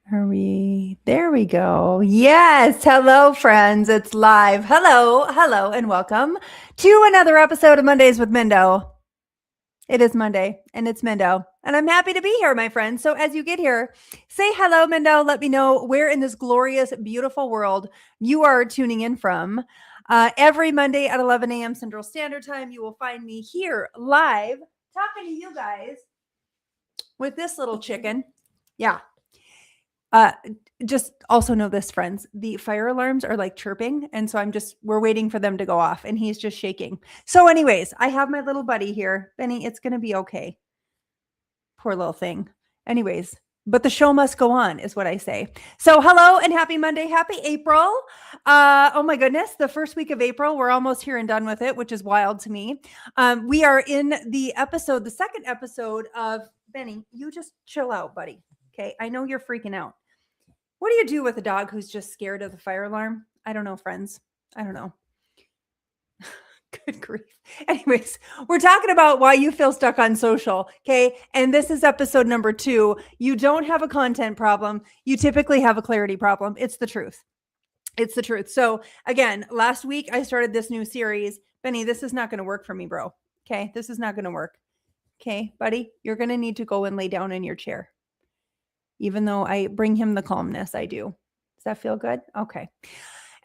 There we go. Yes. Hello, friends. It's live. Hello, and welcome to another episode of Mondays with Mindo. It is Monday, and it's Mindo, and I'm happy to be here, my friends. So as you get here, say hello, Mindo. Let me know where in this glorious, beautiful world you are tuning in from. Every Monday at 11 a.m. Central Standard Time, you will find me here live talking to you guys with this little chicken. Yeah. Uh, just also know this, friends, the fire alarms are like chirping. And so we're waiting for them to go off and he's just shaking. So anyways, I have my little buddy here. Benny, it's going to be okay. Poor little thing. Anyways, but the show must go on is what I say. So hello and happy Monday. Happy April. Oh my goodness. The first week of April, we're almost here and done with it, which is wild to me. We are in the second episode of Benny. You just chill out, buddy. Okay. I know you're freaking out. What do you do with a dog who's just scared of the fire alarm? I don't know, friends. I don't know. Good grief. Anyways, we're talking about why you feel stuck on social. Okay. And this is episode number 2. You don't have a content problem. You typically have a clarity problem. It's the truth. It's the truth. So again, last week I started this new series. Benny, this is not going to work for me, bro. Okay. This is not going to work. Okay, buddy, you're going to need to go and lay down in your chair. Even though I bring him the calmness, I do. Does that feel good? Okay.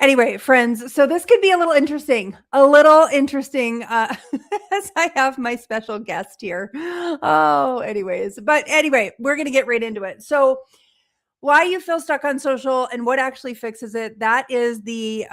Anyway, friends, so this could be a little interesting, as I have my special guest here. Oh, but anyway, we're going to get right into it. So why you feel stuck on social and what actually fixes it, that is the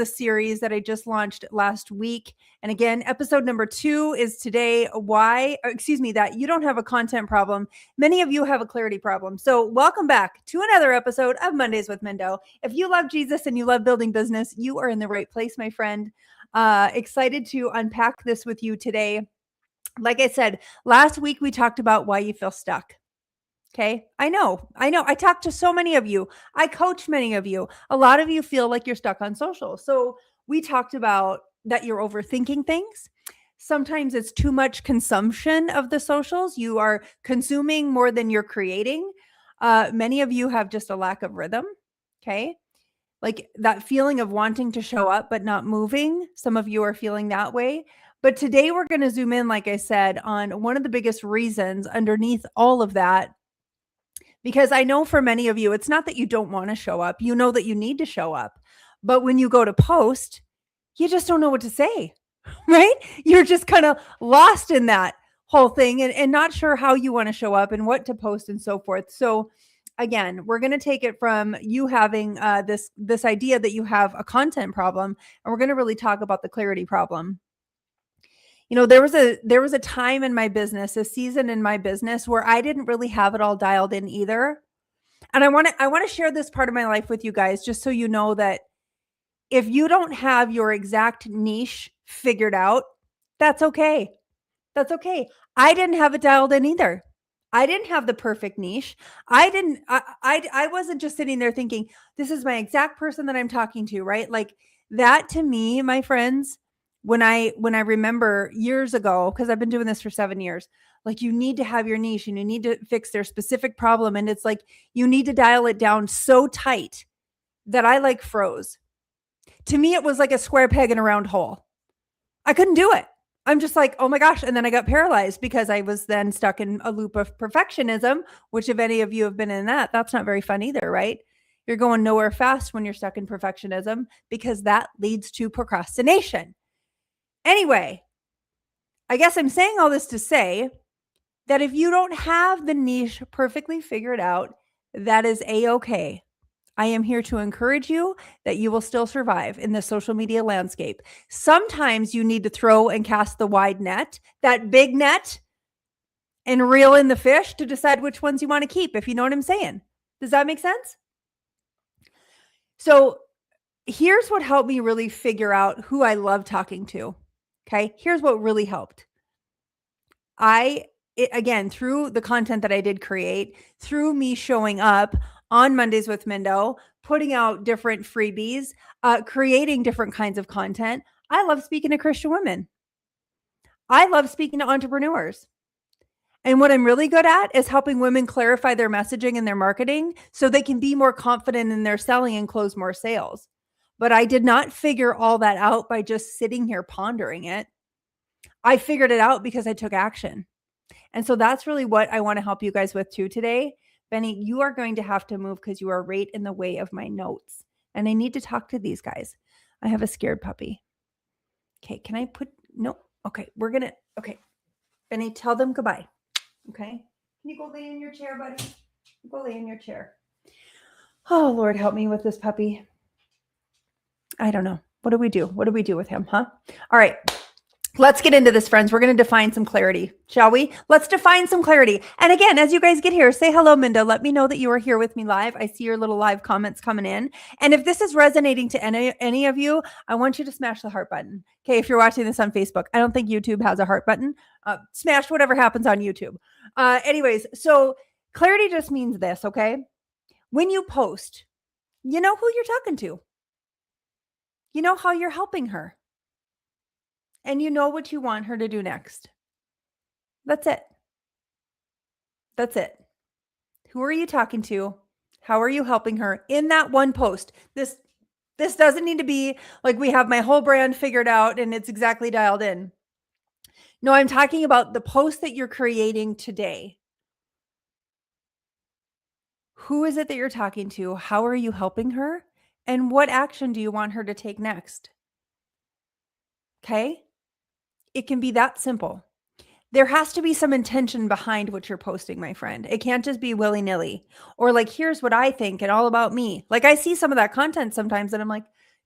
series that I just launched last week. And again, episode number 2 is today. That you don't have a content problem. Many of you have a clarity problem. So welcome back to another episode of Mondays with Mindo. If you love Jesus and you love building business, you are in the right place, my friend. Excited to unpack this with you today. Like I said, last week we talked about why you feel stuck. Okay. I know. I talk to so many of you. I coach many of you. A lot of you feel like you're stuck on social. So we talked about that you're overthinking things. Sometimes it's too much consumption of the socials. You are consuming more than you're creating. Many of you have just a lack of rhythm. Okay. Like that feeling of wanting to show up, but not moving. Some of you are feeling that way. But today we're going to zoom in, like I said, on one of the biggest reasons underneath all of that. Because I know for many of you, it's not that you don't want to show up. You know that you need to show up. But when you go to post, you just don't know what to say, right? You're just kind of lost in that whole thing and not sure how you want to show up and what to post and so forth. So again, we're going to take it from you having this idea that you have a content problem, and we're going to really talk about the clarity problem. You know, there was a time in my business, a season in my business where I didn't really have it all dialed in either. And I want to share this part of my life with you guys, just so you know that if you don't have your exact niche figured out, that's okay. That's okay. I didn't have it dialed in either. I didn't have the perfect niche. I wasn't just sitting there thinking, this is my exact person that I'm talking to, right? Like that to me, my friends, when I remember years ago, because I've been doing this for 7 years, like you need to have your niche and you need to fix their specific problem. And it's like, you need to dial it down so tight that I like froze. To me, it was like a square peg in a round hole. I couldn't do it. I'm just like, oh my gosh. And then I got paralyzed because I was then stuck in a loop of perfectionism, which if any of you have been in that, that's not very fun either, right? You're going nowhere fast when you're stuck in perfectionism because that leads to procrastination. Anyway, I guess I'm saying all this to say that if you don't have the niche perfectly figured out, that is a-okay. I am here to encourage you that you will still survive in the social media landscape. Sometimes you need to throw and cast the wide net, that big net, and reel in the fish to decide which ones you want to keep, if you know what I'm saying. Does that make sense? So here's what helped me really figure out who I love talking to. Okay. Here's what really helped. Again, through the content that I did create, through me showing up on Mondays with Mindo, putting out different freebies, creating different kinds of content. I love speaking to Christian women. I love speaking to entrepreneurs. And what I'm really good at is helping women clarify their messaging and their marketing so they can be more confident in their selling and close more sales. But I did not figure all that out by just sitting here pondering it. I figured it out because I took action. And so that's really what I want to help you guys with too today. Benny, you are going to have to move because you are right in the way of my notes. And I need to talk to these guys. I have a scared puppy. Okay, can I put, no, okay, okay. Benny, tell them goodbye. Okay. Can you go lay in your chair, buddy? Go lay in your chair. Oh, Lord, help me with this puppy. I don't know. What do we do? What do we do with him, huh? All right. Let's get into this, friends. We're going to define some clarity, shall we? Let's define some clarity. And again, as you guys get here, say hello, Minda. Let me know that you are here with me live. I see your little live comments coming in. And if this is resonating to any of you, I want you to smash the heart button. Okay, if you're watching this on Facebook, I don't think YouTube has a heart button. Smash whatever happens on YouTube. Anyways, so clarity just means this, okay? When you post, you know who you're talking to. You know how you're helping her. And you know what you want her to do next. That's it. That's it. Who are you talking to? How are you helping her in that one post? This doesn't need to be like we have my whole brand figured out and it's exactly dialed in. No, I'm talking about the post that you're creating today. Who is it that you're talking to? How are you helping her? And what action do you want her to take next? Okay? It can be that simple. There has to be some intention behind what you're posting, my friend. It can't just be willy-nilly or like, here's what I think and all about me. Like I see some of that content sometimes and I'm like,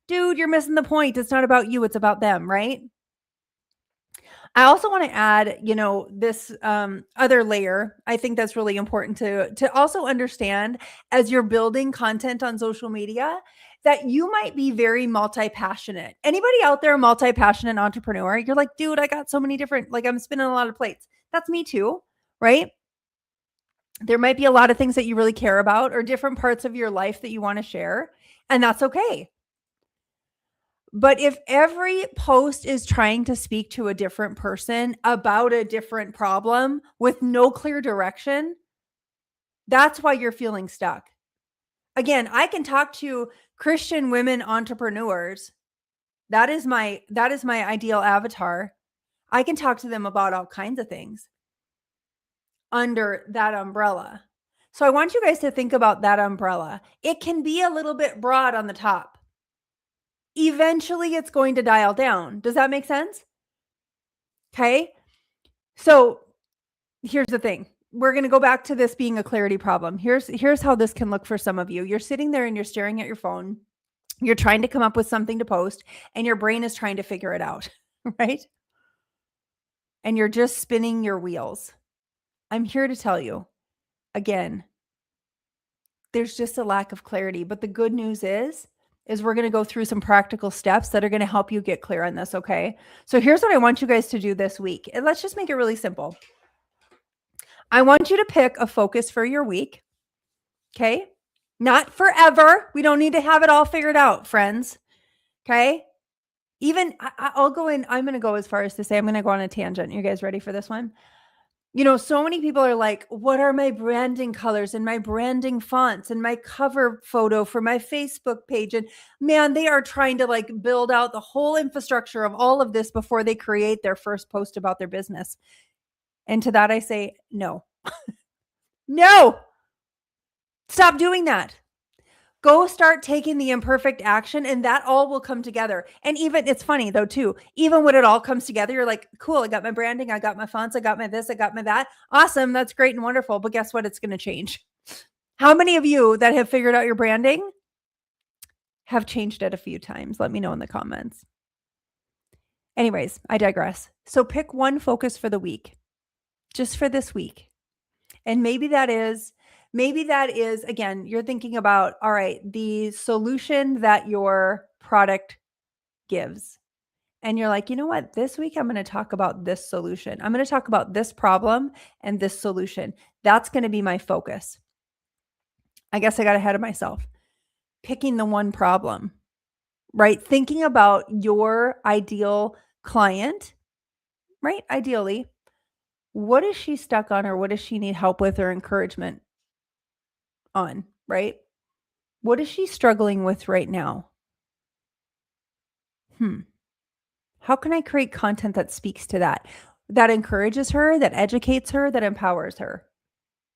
dude, you're missing the point. It's not about you. It's about them, right? I also want to add, this other layer. I think that's really important to also understand as you're building content on social media that you might be very multi-passionate. Anybody out there, multi-passionate entrepreneur? You're like, dude, I got so many different, like I'm spinning a lot of plates. That's me too, right? There might be a lot of things that you really care about or different parts of your life that you want to share, and that's okay. But if every post is trying to speak to a different person about a different problem with no clear direction, that's why you're feeling stuck. Again, I can talk to Christian women entrepreneurs. That is my ideal avatar. I can talk to them about all kinds of things under that umbrella. So I want you guys to think about that umbrella. It can be a little bit broad on the top. Eventually it's going to dial down. Does that make sense? Okay. So here's the thing. We're going to go back to this being a clarity problem. Here's how this can look for some of you. You're sitting there and you're staring at your phone. You're trying to come up with something to post and your brain is trying to figure it out, right? And you're just spinning your wheels. I'm here to tell you, again, there's just a lack of clarity. But the good news is we're going to go through some practical steps that are going to help you get clear on this, okay? So here's what I want you guys to do this week. And let's just make it really simple. I want you to pick a focus for your week, okay? Not forever. We don't need to have it all figured out, friends, okay? Even I'll go in, I'm going to go as far as to say I'm going to go on a tangent. You guys ready for this one? So many people are like, what are my branding colors and my branding fonts and my cover photo for my Facebook page? And man, they are trying to like build out the whole infrastructure of all of this before they create their first post about their business. And to that, I say, no, no, stop doing that. Go start taking the imperfect action and that all will come together. And even it's funny though, too, even when it all comes together, you're like, cool, I got my branding, I got my fonts, I got my this, I got my that. Awesome. That's great and wonderful. But guess what? It's going to change. How many of you that have figured out your branding have changed it a few times? Let me know in the comments. Anyways, I digress. So pick one focus for the week, just for this week. And maybe that is, again, you're thinking about, all right, the solution that your product gives. And you're like, you know what? This week, I'm going to talk about this solution. I'm going to talk about this problem and this solution. That's going to be my focus. I guess I got ahead of myself. Picking the one problem, right? Thinking about your ideal client, right? Ideally, What is she stuck on, or what does she need help with or encouragement on, right? What is she struggling with right now? How can I create content that speaks to that, that encourages her, that educates her, that empowers her?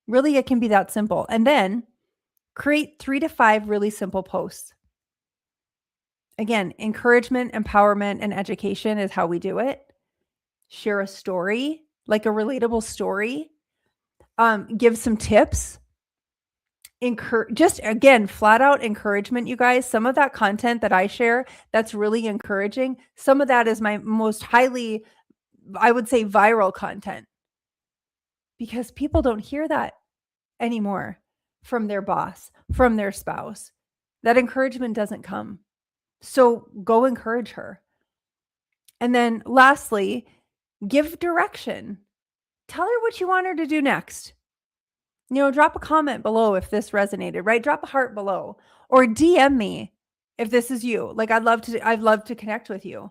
Really, it can be that simple. And then create 3 to 5 really simple posts. Again, encouragement, empowerment, and education is how we do it. Share a story, like a relatable story. Give some tips. Just again, flat out encouragement, you guys. Some of that content that I share that's really encouraging, some of that is my most highly, I would say, viral content, because people don't hear that anymore from their boss, from their spouse. That encouragement doesn't come. So go encourage her. And then lastly, give direction. Tell her what you want her to do next. Drop a comment below if this resonated, right? Drop a heart below, or DM me if this is you. Like, I'd love to connect with you.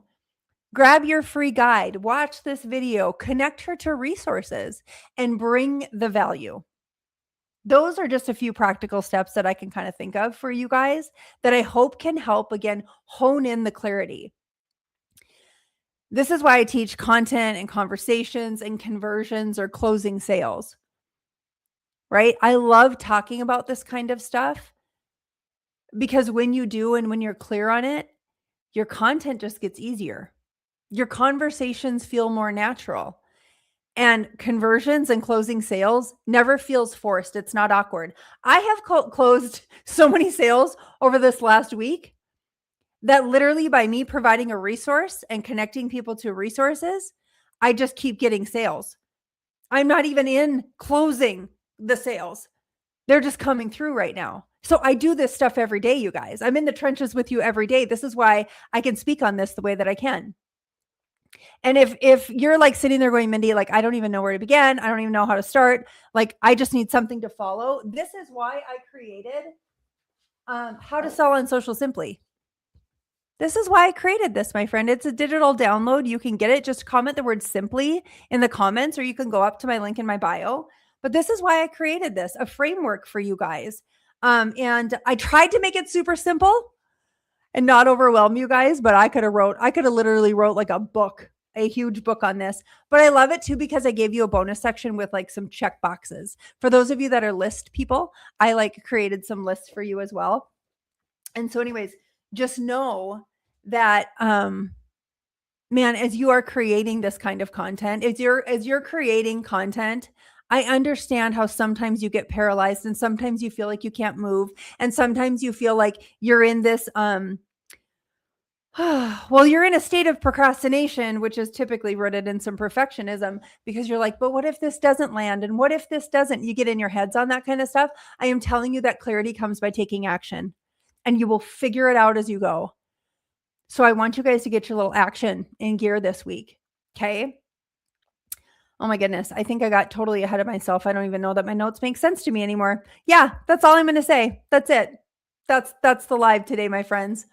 Grab your free guide, watch this video, connect her to resources, and bring the value. Those are just a few practical steps that I can kind of think of for you guys that I hope can help, again, hone in the clarity. This is why I teach content and conversations and conversions or closing sales, right? I love talking about this kind of stuff because when you do and when you're clear on it, your content just gets easier. Your conversations feel more natural. And conversions and closing sales never feels forced. It's not awkward. I have closed so many sales over this last week that literally by me providing a resource and connecting people to resources, I just keep getting sales. I'm not even in closing the sales. They're just coming through right now. So I do this stuff every day, you guys. I'm in the trenches with you every day. This is why I can speak on this the way that I can. And if you're like sitting there going, Mindy, like, I don't even know where to begin. I don't even know how to start. Like, I just need something to follow. This is why I created How to Sell on Social Simply. This is why I created this, my friend. It's a digital download. You can get it. Just comment the word simply in the comments, or you can go up to my link in my bio. But this is why I created this, a framework for you guys. And I tried to make it super simple and not overwhelm you guys, but I could have literally wrote like a huge book on this. But I love it too, because I gave you a bonus section with like some check boxes. For those of you that are list people, I like created some lists for you as well. And so anyways, just know that, man, as you are creating this kind of content, as you're creating content, I understand how sometimes you get paralyzed and sometimes you feel like you can't move. And sometimes you feel like you're in this, well, you're in a state of procrastination, which is typically rooted in some perfectionism, because you're like, but what if this doesn't land? And what if this doesn't? You get in your heads on that kind of stuff. I am telling you that clarity comes by taking action, and you will figure it out as you go. So I want you guys to get your little action in gear this week. Okay. Oh my goodness. I think I got totally ahead of myself. I don't even know that my notes make sense to me anymore. Yeah, that's all I'm going to say. That's it. That's the live today, my friends.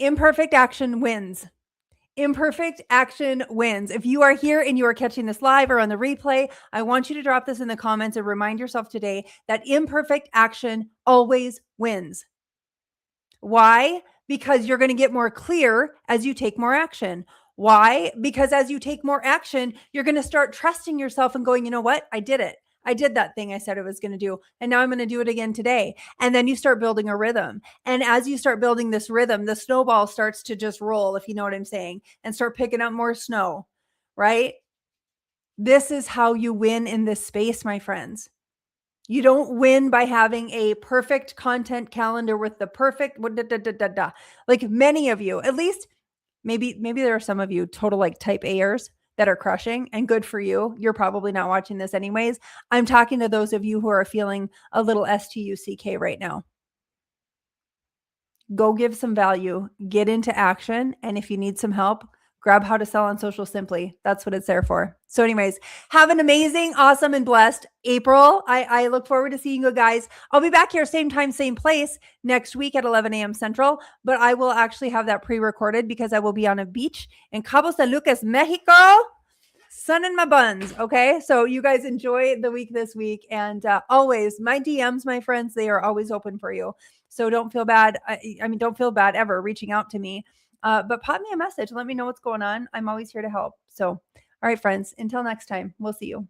Imperfect action wins. Imperfect action wins. If you are here and you are catching this live or on the replay, I want you to drop this in the comments and remind yourself today that imperfect action always wins. Why? Because you're going to get more clear as you take more action. Why? Because as you take more action, you're going to start trusting yourself and going, you know what? I did it. I did that thing I said I was going to do. And now I'm going to do it again today. And then you start building a rhythm. And as you start building this rhythm, the snowball starts to just roll, if you know what I'm saying, and start picking up more snow, right? This is how you win in this space, my friends. You don't win by having a perfect content calendar with the perfect like many of you, at least maybe there are some of you total like type A'ers that are crushing, and good for you. You're probably not watching this anyways. I'm talking to those of you who are feeling a little STUCK right now. Go give some value, get into action. And if you need some help, grab How to Sell on Social Simply. That's what it's there for. So anyways, have an amazing, awesome, and blessed April. I look forward to seeing you guys. I'll be back here same time, same place next week at 11 a.m. Central, but I will actually have that pre-recorded because I will be on a beach in Cabo San Lucas, Mexico. sun in my buns. Okay. So you guys enjoy the week this week. And always my DMs, my friends, they are always open for you. So don't feel bad. I mean, don't feel bad ever reaching out to me. But pop me a message. Let me know what's going on. I'm always here to help. So, all right, friends, until next time, we'll see you.